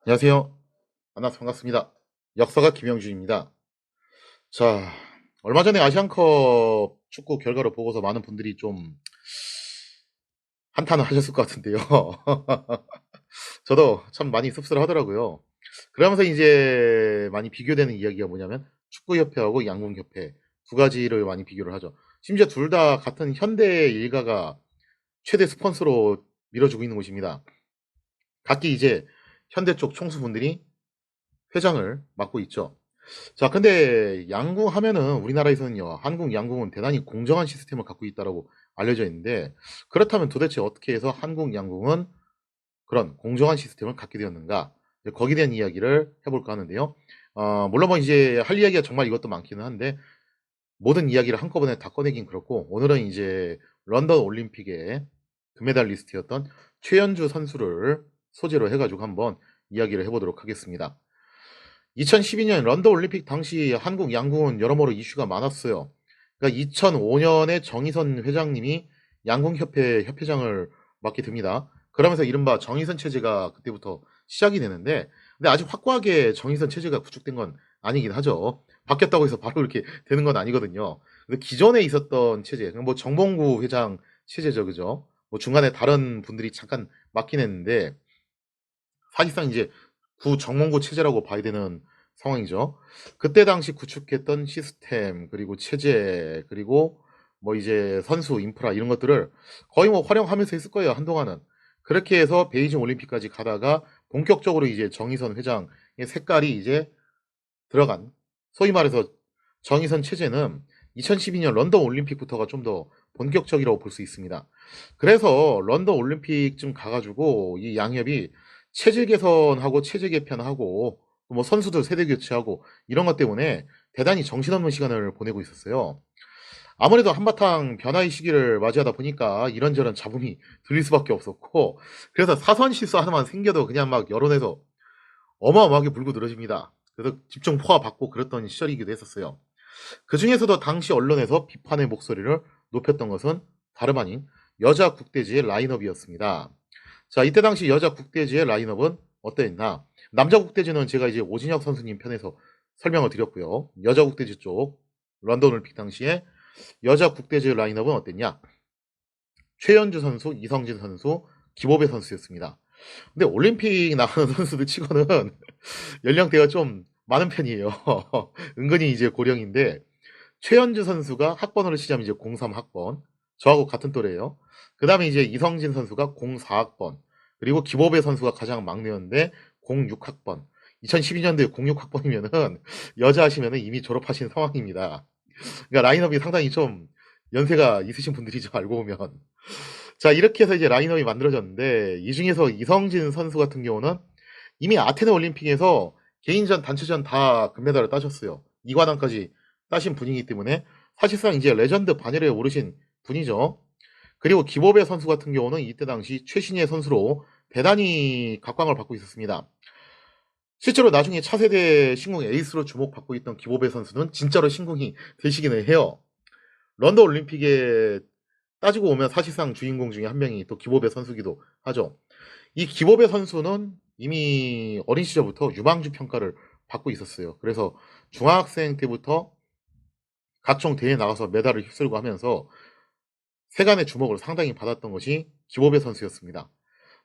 안녕하세요. 만나서 반갑습니다. 역사가 김영준입니다. 자, 얼마 전에 아시안컵 축구 결과를 보고서 많은 분들이 좀 한탄을 하셨을 것 같은데요. 저도 참 많이 씁쓸하더라고요. 그러면서 이제 많이 비교되는 이야기가 뭐냐면 축구협회하고 양궁협회 두 가지를 많이 비교를 하죠. 심지어 둘 다 같은 현대 일가가 최대 스폰서로 밀어주고 있는 곳입니다. 각기 이제 현대 쪽 총수분들이 회장을 맡고 있죠. 자, 근데 양궁 하면은 우리나라에서는요, 한국 양궁은 대단히 공정한 시스템을 갖고 있다라고 알려져 있는데, 그렇다면 도대체 어떻게 해서 한국 양궁은 그런 공정한 시스템을 갖게 되었는가? 이제 거기에 대한 이야기를 해볼까 하는데요. 물론 뭐 이제 할 이야기가 정말 이것도 많기는 한데, 모든 이야기를 한꺼번에 다 꺼내긴 그렇고, 오늘은 이제 런던 올림픽의 금메달리스트였던 최연주 선수를 소재로 해가지고 한번 이야기를 해보도록 하겠습니다. 2012년 런던 올림픽 당시 한국 양궁은 여러모로 이슈가 많았어요. 그러니까 2005년에 정의선 회장님이 양궁협회 협회장을 맡게 됩니다. 그러면서 이른바 정의선 체제가 그때부터 시작이 되는데, 근데 아직 확고하게 정의선 체제가 구축된 건 아니긴 하죠. 바뀌었다고 해서 바로 이렇게 되는 건 아니거든요. 근데 기존에 있었던 체제, 뭐 정봉구 회장 체제죠, 그죠? 뭐 중간에 다른 분들이 잠깐 맡긴 했는데, 사실상 이제 구 정몽고 체제라고 봐야 되는 상황이죠. 그때 당시 구축했던 시스템, 그리고 체제, 그리고 뭐 이제 선수, 인프라 이런 것들을 거의 뭐 활용하면서 했을 거예요, 한동안은. 그렇게 해서 베이징 올림픽까지 가다가 본격적으로 이제 정의선 회장의 색깔이 이제 들어간, 소위 말해서 정의선 체제는 2012년 런던 올림픽부터가 좀 더 본격적이라고 볼 수 있습니다. 그래서 런던 올림픽쯤 가가지고 이 양협이 체질 개선하고 체제 개편하고 뭐 선수들 세대 교체하고 이런 것 때문에 대단히 정신없는 시간을 보내고 있었어요. 아무래도 한바탕 변화의 시기를 맞이하다 보니까 이런저런 잡음이 들릴 수밖에 없었고, 그래서 사선 실수 하나만 생겨도 그냥 막 여론에서 어마어마하게 불고 늘어집니다. 그래서 집중 포화받고 그랬던 시절이기도 했었어요. 그 중에서도 당시 언론에서 비판의 목소리를 높였던 것은 다름 아닌 여자 국대지의 라인업이었습니다. 자, 이때 당시 여자 국대지의 라인업은 어땠나? 남자 국대지는 제가 이제 오진혁 선수님 편에서 설명을 드렸고요. 여자 국대지 쪽 런던 올림픽 당시에 여자 국대지 라인업은 어땠냐? 최연주 선수, 이성진 선수, 김호배 선수였습니다. 근데 올림픽 나가는 선수들 치고는 연령대가 좀 많은 편이에요. 은근히 이제 고령인데 최연주 선수가 학번으로 치자면 이제 03학번, 저하고 같은 또래예요. 그 다음에 이제 이성진 선수가 04학번, 그리고 김호배 선수가 가장 막내였는데 06학번. 2012년도에 06학번이면은 여자 하시면은 이미 졸업하신 상황입니다. 그러니까 라인업이 상당히 좀 연세가 있으신 분들이죠, 알고 보면. 자, 이렇게 해서 이제 라인업이 만들어졌는데, 이 중에서 이성진 선수 같은 경우는 이미 아테네 올림픽에서 개인전, 단체전 다 금메달을 따셨어요. 2관왕까지 따신 분이기 때문에 사실상 이제 레전드 반열에 오르신 분이죠. 그리고 기보배 선수 같은 경우는 이때 당시 최신의 선수로 대단히 각광을 받고 있었습니다. 실제로 나중에 차세대 신궁 에이스로 주목받고 있던 기보배 선수는 진짜로 신궁이 되시기는 해요. 런던 올림픽에 따지고 오면 사실상 주인공 중에 한 명이 또 기보배 선수기도 하죠. 이 기보배 선수는 이미 어린 시절부터 유망주 평가를 받고 있었어요. 그래서 중학생 때부터 각종 대회에 나가서 메달을 휩쓸고 하면서 세간의 주목을 상당히 받았던 것이 기보배 선수였습니다.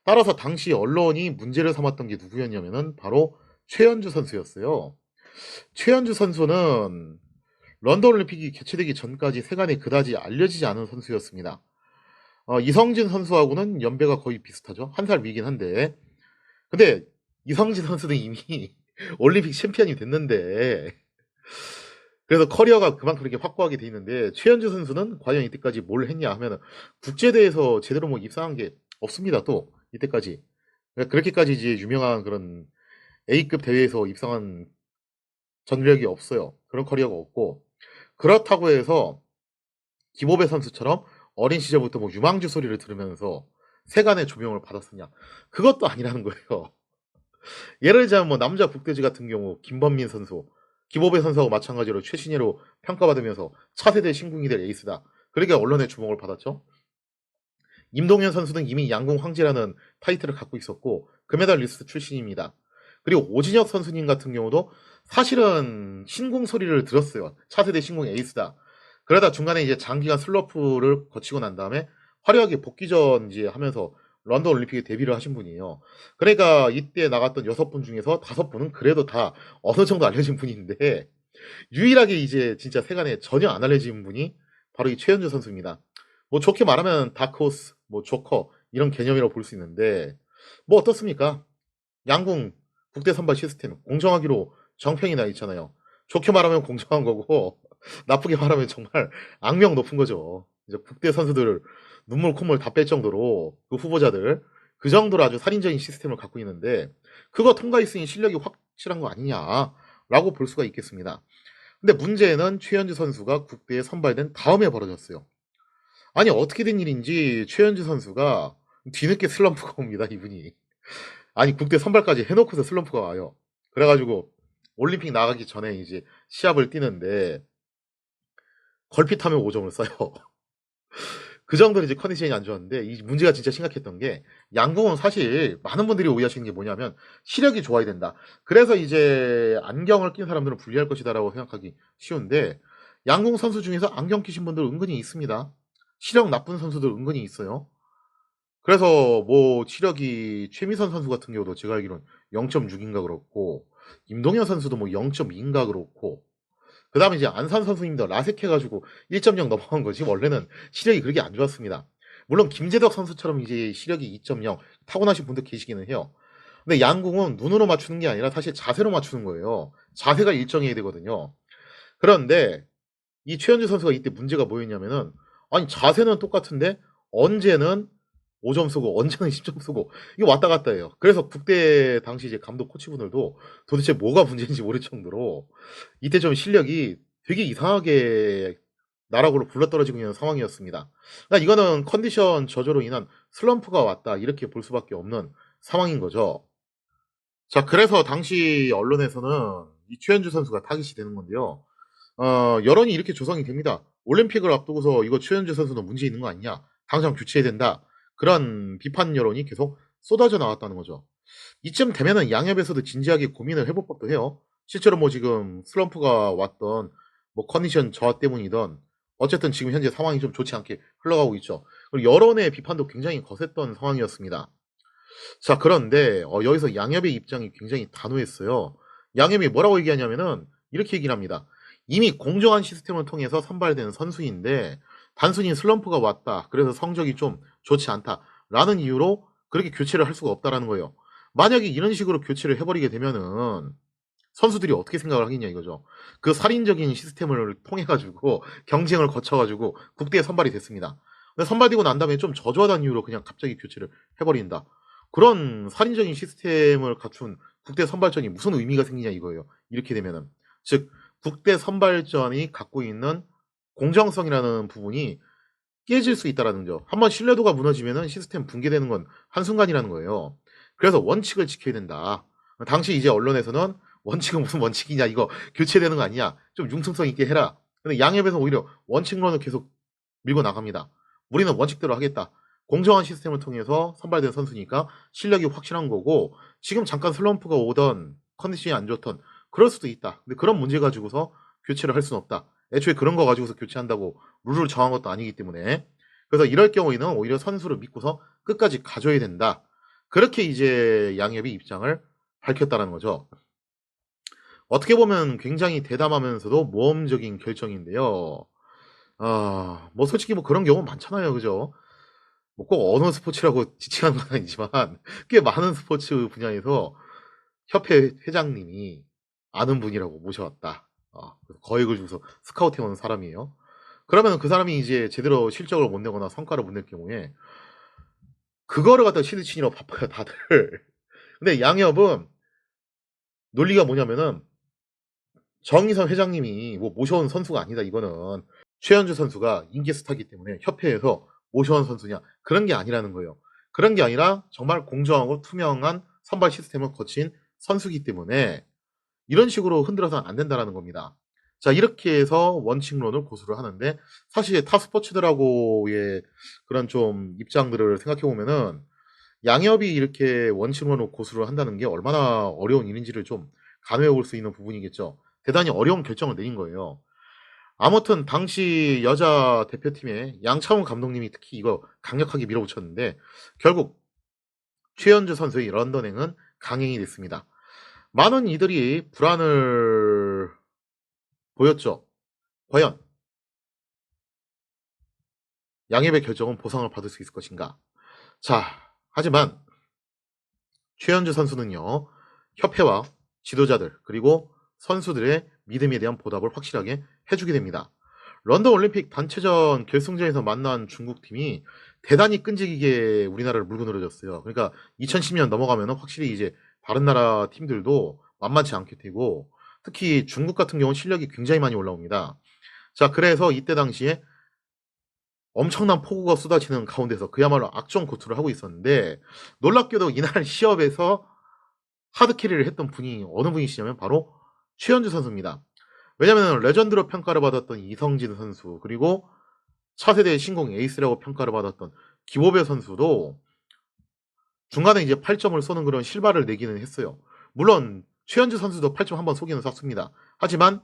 따라서 당시 언론이 문제를 삼았던 게 누구였냐면은 바로 최연주 선수였어요. 최연주 선수는 런던 올림픽이 개최되기 전까지 세간에 그다지 알려지지 않은 선수였습니다. 이성진 선수하고는 연배가 거의 비슷하죠. 한 살 위긴 한데. 근데 이성진 선수는 이미 올림픽 챔피언이 됐는데, 그래서 커리어가 그만큼 이렇게 확고하게 돼 있는데, 최현주 선수는 과연 이때까지 뭘 했냐 하면은 국제대회에서 제대로 뭐 입상한 게 없습니다. 또 이때까지. 그러니까 그렇게까지 이제 유명한 그런 A급 대회에서 입상한 전력이 없어요. 그런 커리어가 없고, 그렇다고 해서 김호배 선수처럼 어린 시절부터 뭐 유망주 소리를 들으면서 세간의 조명을 받았느냐? 그것도 아니라는 거예요. 예를 들자면 뭐 남자 국대지 같은 경우 김범민 선수, 김호배 선수하고 마찬가지로 최신예로 평가받으면서 차세대 신궁이 될 에이스다. 그러니까 언론의 주목을 받았죠. 임동현 선수는 이미 양궁 황제라는 타이틀을 갖고 있었고 금메달 리스트 출신입니다. 그리고 오진혁 선수님 같은 경우도 사실은 신궁 소리를 들었어요. 차세대 신궁 에이스다. 그러다 중간에 이제 장기간 슬럼프를 거치고 난 다음에 화려하게 복귀전 이제 하면서 런던 올림픽에 데뷔를 하신 분이에요. 그러니까 이때 나갔던 6분 중에서 5분은 그래도 다 어느 정도 알려진 분인데 유일하게 이제 진짜 세간에 전혀 안 알려진 분이 바로 이 최현주 선수입니다. 뭐 좋게 말하면 다크호스, 뭐 조커 이런 개념이라고 볼 수 있는데 뭐 어떻습니까? 양궁 국대 선발 시스템 공정하기로 정평이 나 있잖아요. 좋게 말하면 공정한 거고 나쁘게 말하면 정말 악명 높은 거죠. 이제 국대 선수들 눈물 콧물 다 뺄 정도로 그 후보자들 그 정도로 아주 살인적인 시스템을 갖고 있는데 그거 통과했으니 실력이 확실한 거 아니냐라고 볼 수가 있겠습니다. 근데 문제는 최현주 선수가 국대에 선발된 다음에 벌어졌어요. 아니 어떻게 된 일인지 최현주 선수가 뒤늦게 슬럼프가 옵니다. 이분이. 아니 국대 선발까지 해놓고서 슬럼프가 와요. 그래가지고 올림픽 나가기 전에 이제 시합을 뛰는데 걸핏하면 5점을 써요. 그 정도로 이제 컨디션이 안 좋았는데 이 문제가 진짜 심각했던 게 양궁은 사실 많은 분들이 오해하시는 게 뭐냐면 시력이 좋아야 된다. 그래서 이제 안경을 낀 사람들은 불리할 것이다라고 생각하기 쉬운데 양궁 선수 중에서 안경 끼신 분들 은근히 있습니다. 시력 나쁜 선수들 은근히 있어요. 그래서 뭐 시력이 최미선 선수 같은 경우도 제가 알기로는 0.6인가 그렇고 임동현 선수도 뭐 0.2인가 그렇고 그다음에 이제 안산 선수님도 라섹해 가지고 1.0 넘어간 거지 원래는 시력이 그렇게 안 좋았습니다. 물론 김재덕 선수처럼 이제 시력이 2.0 타고나신 분도 계시기는 해요. 근데 양궁은 눈으로 맞추는 게 아니라 사실 자세로 맞추는 거예요. 자세가 일정해야 되거든요. 그런데 이 최현주 선수가 이때 문제가 뭐였냐면은 아니 자세는 똑같은데 언제는 5점 쓰고 언제는 10점 쓰고 이거 왔다 갔다 해요. 그래서 국대 당시 이제 감독 코치분들도 도대체 뭐가 문제인지 모를 정도로 이때 좀 실력이 되게 이상하게 나락으로 굴러떨어지고 있는 상황이었습니다. 그러니까 이거는 컨디션 저조로 인한 슬럼프가 왔다 이렇게 볼 수밖에 없는 상황인 거죠. 자, 그래서 당시 언론에서는 이 최현주 선수가 타깃이 되는 건데요. 여론이 이렇게 조성이 됩니다. 올림픽을 앞두고서 이거 최현주 선수는 문제 있는 거 아니냐? 당장 교체해야 된다. 그런 비판 여론이 계속 쏟아져 나왔다는 거죠. 이쯤 되면은 양협에서도 진지하게 고민을 해볼 법도 해요. 실제로 뭐 지금 슬럼프가 왔던 뭐 컨디션 저하 때문이던 어쨌든 지금 현재 상황이 좀 좋지 않게 흘러가고 있죠. 그리고 여론의 비판도 굉장히 거셌던 상황이었습니다. 자, 그런데 여기서 양협의 입장이 굉장히 단호했어요. 양협이 뭐라고 얘기하냐면은 이렇게 얘기를 합니다. 이미 공정한 시스템을 통해서 선발된 선수인데 단순히 슬럼프가 왔다. 그래서 성적이 좀 좋지 않다라는 이유로 그렇게 교체를 할 수가 없다라는 거예요. 만약에 이런 식으로 교체를 해버리게 되면은 선수들이 어떻게 생각을 하겠냐 이거죠. 그 살인적인 시스템을 통해 가지고 경쟁을 거쳐 가지고 국대에 선발이 됐습니다. 근데 선발되고 난 다음에 좀 저조하다는 이유로 그냥 갑자기 교체를 해버린다. 그런 살인적인 시스템을 갖춘 국대 선발전이 무슨 의미가 생기냐 이거예요. 이렇게 되면은 즉 국대 선발전이 갖고 있는 공정성이라는 부분이 깨질 수 있다라는 거죠. 한번 신뢰도가 무너지면은 시스템 붕괴되는 건 한순간이라는 거예요. 그래서 원칙을 지켜야 된다. 당시 이제 언론에서는 원칙은 무슨 원칙이냐 이거 교체되는 거 아니냐 좀 융통성 있게 해라. 근데 양협에서 오히려 원칙론을 계속 밀고 나갑니다. 우리는 원칙대로 하겠다. 공정한 시스템을 통해서 선발된 선수니까 실력이 확실한 거고 지금 잠깐 슬럼프가 오던 컨디션이 안 좋던 그럴 수도 있다. 근데 그런 문제 가지고서 교체를 할 수는 없다. 애초에 그런 거 가지고서 교체한다고 룰을 정한 것도 아니기 때문에 그래서 이럴 경우에는 오히려 선수를 믿고서 끝까지 가져야 된다. 그렇게 이제 양협이 입장을 밝혔다는 거죠. 어떻게 보면 굉장히 대담하면서도 모험적인 결정인데요. 뭐 솔직히 뭐 그런 경우 많잖아요. 그죠? 뭐 꼭 어느 스포츠라고 지칭하는 건 아니지만 꽤 많은 스포츠 분야에서 협회 회장님이 아는 분이라고 모셔왔다. 그래서 거액을 주고서 스카우트해 온 사람이에요. 그러면 그 사람이 이제 제대로 실적을 못 내거나 성과를 못 낼 경우에 그거를 갖다가 시드치느라고 바빠요, 다들. 근데 양협은 논리가 뭐냐면은 정의선 회장님이 뭐 모셔온 선수가 아니다, 이거는. 최현주 선수가 인기 스타기 때문에 협회에서 모셔온 선수냐. 그런 게 아니라는 거예요. 그런 게 아니라 정말 공정하고 투명한 선발 시스템을 거친 선수기 때문에 이런 식으로 흔들어서는 안 된다라는 겁니다. 자, 이렇게 해서 원칙론을 고수를 하는데 사실 타 스포츠들하고의 그런 좀 입장들을 생각해 보면은 양협이 이렇게 원칙으로 고수를 한다는 게 얼마나 어려운 일인지를 좀 가늠해 볼 수 있는 부분이겠죠. 대단히 어려운 결정을 내린 거예요. 아무튼 당시 여자 대표팀의 양창훈 감독님이 특히 이거 강력하게 밀어붙였는데 결국 최현주 선수의 런던행은 강행이 됐습니다. 많은 이들이 불안을 보였죠. 과연 양협의 결정은 보상을 받을 수 있을 것인가? 자, 하지만 최현주 선수는요. 협회와 지도자들 그리고 선수들의 믿음에 대한 보답을 확실하게 해주게 됩니다. 런던 올림픽 단체전 결승전에서 만난 중국팀이 대단히 끈질기게 우리나라를 물고 늘어졌어요. 그러니까 2010년 넘어가면 확실히 이제 다른 나라 팀들도 만만치 않게 되고 특히 중국 같은 경우는 실력이 굉장히 많이 올라옵니다. 자, 그래서 이때 당시에 엄청난 폭우가 쏟아지는 가운데서 그야말로 악전고투를 하고 있었는데 놀랍게도 이날 시합에서 하드캐리를 했던 분이 어느 분이시냐면 바로 최현주 선수입니다. 왜냐하면 레전드로 평가를 받았던 이성진 선수 그리고 차세대 신공 에이스라고 평가를 받았던 김호배 선수도 중간에 이제 8점을 쏘는 그런 실바를 내기는 했어요. 물론 최현주 선수도 8점 한번 쏘기는 쐈습니다. 하지만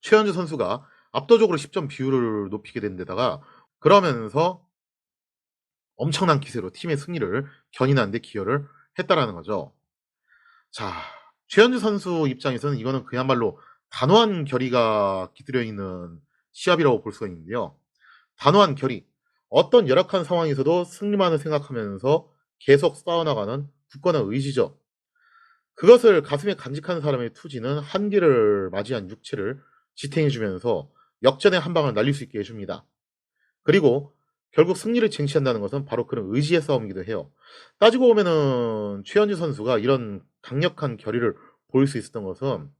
최현주 선수가 압도적으로 10점 비율을 높이게 된 데다가 그러면서 엄청난 기세로 팀의 승리를 견인하는 데 기여를 했다라는 거죠. 자, 최현주 선수 입장에서는 이거는 그야말로 단호한 결의가 깃들여 있는 시합이라고 볼 수가 있는데요. 단호한 결의. 어떤 열악한 상황에서도 승리만을 생각하면서 계속 싸워나가는 굳건한 의지죠. 그것을 가슴에 간직하는 사람의 투지는 한계를 맞이한 육체를 지탱해주면서 역전의 한 방을 날릴 수 있게 해줍니다. 그리고 결국 승리를 쟁취한다는 것은 바로 그런 의지의 싸움이기도 해요. 따지고 보면은 최현주 선수가 이런 강력한 결의를 보일 수 있었던 것은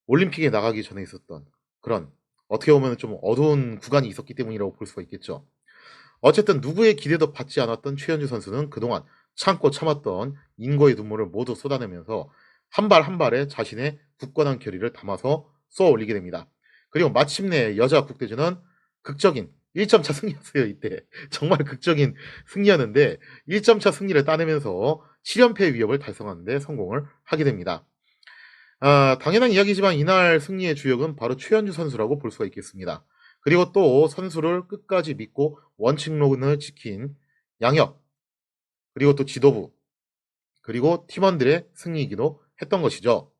올림픽에 나가기 전에 있었던 그런 어떻게 보면 좀 어두운 구간이 있었기 때문이라고 볼 수가 있겠죠. 어쨌든 누구의 기대도 받지 않았던 최현주 선수는 그동안 참고 참았던 인고의 눈물을 모두 쏟아내면서 한 발 한 발에 자신의 굳건한 결의를 담아서 쏘아 올리게 됩니다. 그리고 마침내 여자 국대전은 극적인 1점 차 승리였어요. 이때 정말 극적인 승리였는데 1점 차 승리를 따내면서 7연패 위협을 달성하는 데 성공을 하게 됩니다. 당연한 이야기지만 이날 승리의 주역은 바로 최현주 선수라고 볼 수가 있겠습니다. 그리고 또 선수를 끝까지 믿고 원칙론을 지킨 양협, 그리고 또 지도부, 그리고 팀원들의 승리이기도 했던 것이죠.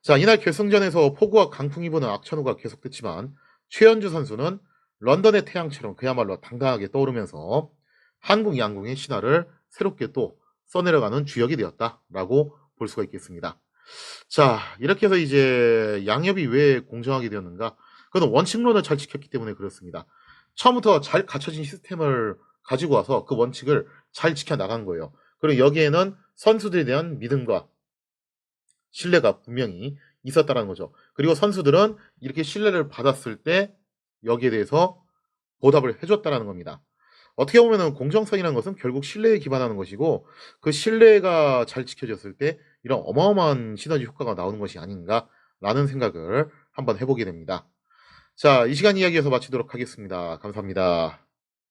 자, 이날 결승전에서 폭우와 강풍이 부는 악천후가 계속됐지만 최현주 선수는 런던의 태양처럼 그야말로 당당하게 떠오르면서 한국 양궁의 신화를 새롭게 또 써내려가는 주역이 되었다라고 볼 수가 있겠습니다. 자, 이렇게 해서 이제 양협이 왜 공정하게 되었는가? 그건 원칙론을 잘 지켰기 때문에 그렇습니다. 처음부터 잘 갖춰진 시스템을 가지고 와서 그 원칙을 잘 지켜나간 거예요. 그리고 여기에는 선수들에 대한 믿음과 신뢰가 분명히 있었다는 거죠. 그리고 선수들은 이렇게 신뢰를 받았을 때 여기에 대해서 보답을 해줬다는 겁니다. 어떻게 보면 공정성이라는 것은 결국 신뢰에 기반하는 것이고 그 신뢰가 잘 지켜졌을 때 이런 어마어마한 시너지 효과가 나오는 것이 아닌가라는 생각을 한번 해보게 됩니다. 자, 이 시간 이야기에서 마치도록 하겠습니다. 감사합니다.